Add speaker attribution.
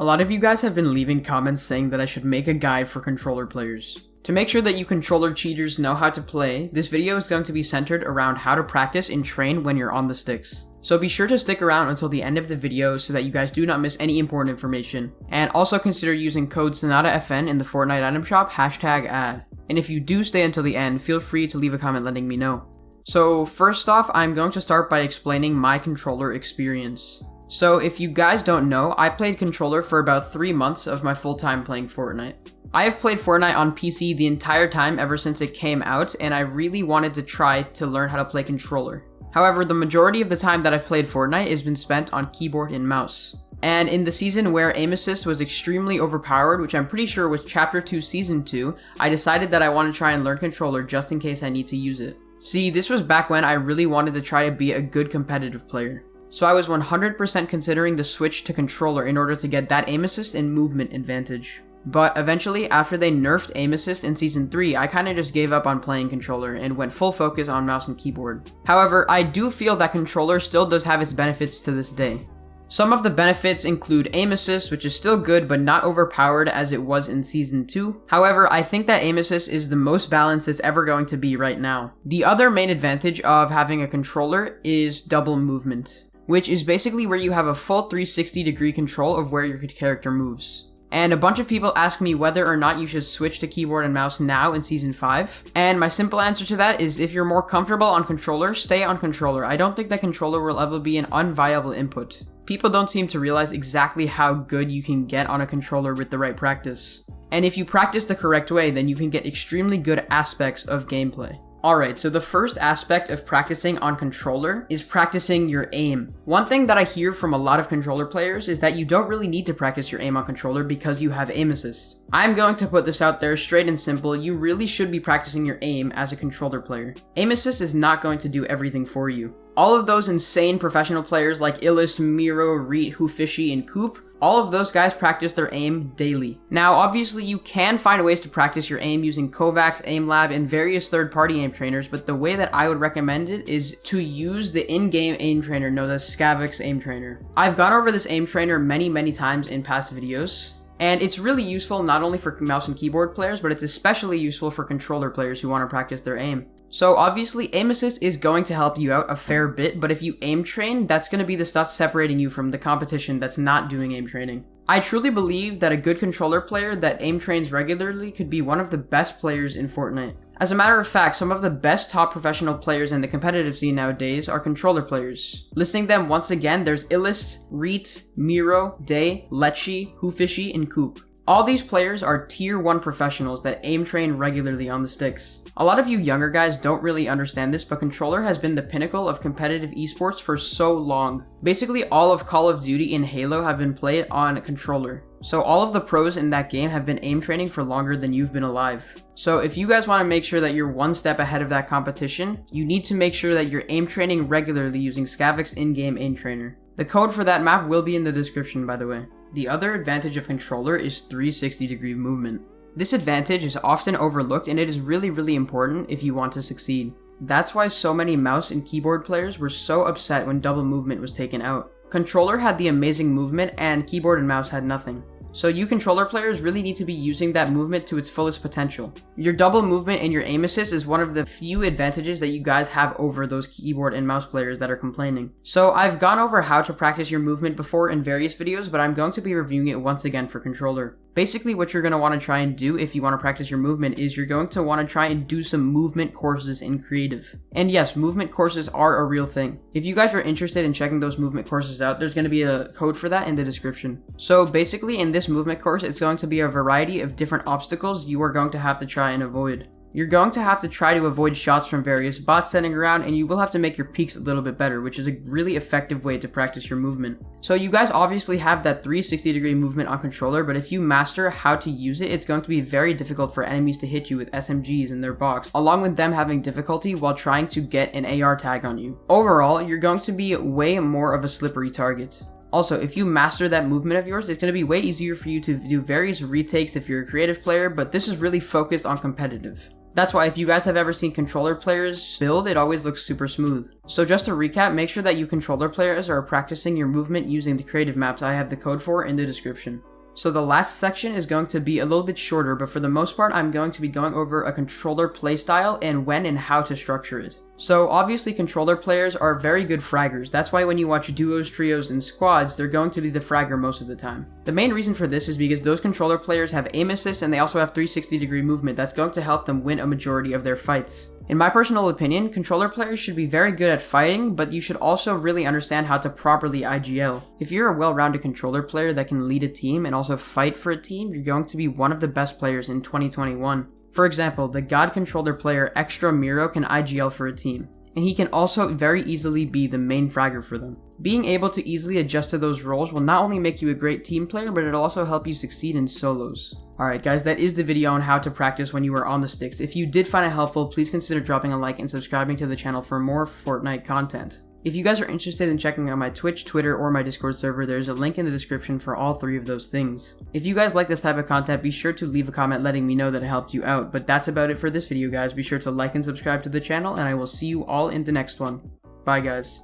Speaker 1: A lot of you guys have been leaving comments saying that I should make a guide for controller players. To make sure that you controller cheaters know how to play, this video is going to be centered around how to practice and train when you're on the sticks. So be sure to stick around until the end of the video so that you guys do not miss any important information. And also consider using code SONATAFN in the Fortnite item shop, #ad. And if you do stay until the end, feel free to leave a comment letting me know. So first off, I'm going to start by explaining my controller experience. So if you guys don't know, I played controller for about 3 months of my full time playing Fortnite. I have played Fortnite on PC the entire time ever since it came out, and I really wanted to try to learn how to play controller. However, the majority of the time that I've played Fortnite has been spent on keyboard and mouse. And in the season where aim assist was extremely overpowered, which I'm pretty sure was Chapter 2 Season 2, I decided that I want to try and learn controller just in case I need to use it. See, this was back when I really wanted to try to be a good competitive player. So I was 100% considering the switch to controller in order to get that aim assist and movement advantage. But eventually, after they nerfed aim assist in Season 3, I kinda just gave up on playing controller and went full focus on mouse and keyboard. However, I do feel that controller still does have its benefits to this day. Some of the benefits include aim assist, which is still good but not overpowered as it was in Season 2. However, I think that aim assist is the most balanced it's ever going to be right now. The other main advantage of having a controller is double movement, which is basically where you have a full 360-degree control of where your character moves. And a bunch of people ask me whether or not you should switch to keyboard and mouse now in Season 5. And my simple answer to that is if you're more comfortable on controller, stay on controller. I don't think that controller will ever be an unviable input. People don't seem to realize exactly how good you can get on a controller with the right practice. And if you practice the correct way, then you can get extremely good aspects of gameplay. Alright, so the first aspect of practicing on controller is practicing your aim. One thing that I hear from a lot of controller players is that you don't really need to practice your aim on controller because you have aim assist. I'm going to put this out there straight and simple, you really should be practicing your aim as a controller player. Aim assist is not going to do everything for you. All of those insane professional players like Illust, Miro, Reet, Whoofishy, and Coop, all of those guys practice their aim daily. Now, obviously, you can find ways to practice your aim using Kovacs, Aim Lab, and various third-party aim trainers, but the way that I would recommend it is to use the in-game aim trainer known as Skavooks Aim Trainer. I've gone over this aim trainer many times in past videos, and it's really useful not only for mouse and keyboard players, but it's especially useful for controller players who want to practice their aim. So obviously, aim assist is going to help you out a fair bit, but if you aim train, that's going to be the stuff separating you from the competition that's not doing aim training. I truly believe that a good controller player that aim trains regularly could be one of the best players in Fortnite. As a matter of fact, some of the best top professional players in the competitive scene nowadays are controller players. Listing them once again, there's Illust, Reet, Miro, Day, Lechi, Whoofishy, and Coop. All these players are tier 1 professionals that aim train regularly on the sticks. A lot of you younger guys don't really understand this, but controller has been the pinnacle of competitive esports for so long. Basically all of Call of Duty and Halo have been played on controller. So all of the pros in that game have been aim training for longer than you've been alive. So if you guys want to make sure that you're one step ahead of that competition, you need to make sure that you're aim training regularly using Skavooks in-game aim trainer. The code for that map will be in the description, by the way. The other advantage of controller is 360-degree movement. This advantage is often overlooked and it is really important if you want to succeed. That's why so many mouse and keyboard players were so upset when double movement was taken out. Controller had the amazing movement and keyboard and mouse had nothing. So you controller players really need to be using that movement to its fullest potential. Your double movement and your aim assist is one of the few advantages that you guys have over those keyboard and mouse players that are complaining. So I've gone over how to practice your movement before in various videos, but I'm going to be reviewing it once again for controller. Basically what you're going to want to try and do if you want to practice your movement is you're going to want to try and do some movement courses in creative. And yes, movement courses are a real thing. If you guys are interested in checking those movement courses out, there's going to be a code for that in the description. So basically in this movement course, it's going to be a variety of different obstacles you are going to have to try and avoid. You're going to have to try to avoid shots from various bots setting around, and you will have to make your peaks a little bit better, which is a really effective way to practice your movement. So you guys obviously have that 360-degree movement on controller, but if you master how to use it, it's going to be very difficult for enemies to hit you with SMGs in their box, along with them having difficulty while trying to get an AR tag on you. Overall, you're going to be way more of a slippery target. Also, if you master that movement of yours, it's going to be way easier for you to do various retakes if you're a creative player, but this is really focused on competitive. That's why if you guys have ever seen controller players build, it always looks super smooth. So just to recap, make sure that you controller players are practicing your movement using the creative maps I have the code for in the description. So the last section is going to be a little bit shorter, but for the most part I'm going to be going over a controller playstyle and when and how to structure it. So obviously controller players are very good fraggers. That's why when you watch duos, trios, and squads, they're going to be the fragger most of the time. The main reason for this is because those controller players have aim assist and they also have 360-degree movement that's going to help them win a majority of their fights. In my personal opinion, controller players should be very good at fighting, but you should also really understand how to properly IGL. If you're a well-rounded controller player that can lead a team and also fight for a team, you're going to be one of the best players in 2021. For example, the God controller player Extra Miro can IGL for a team, and he can also very easily be the main fragger for them. Being able to easily adjust to those roles will not only make you a great team player, but it'll also help you succeed in solos. Alright guys, that is the video on how to practice when you are on the sticks. If you did find it helpful, please consider dropping a like and subscribing to the channel for more Fortnite content. If you guys are interested in checking out my Twitch, Twitter, or my Discord server, there's a link in the description for all three of those things. If you guys like this type of content, be sure to leave a comment letting me know that it helped you out. But that's about it for this video guys. Be sure to like and subscribe to the channel, and I will see you all in the next one. Bye guys.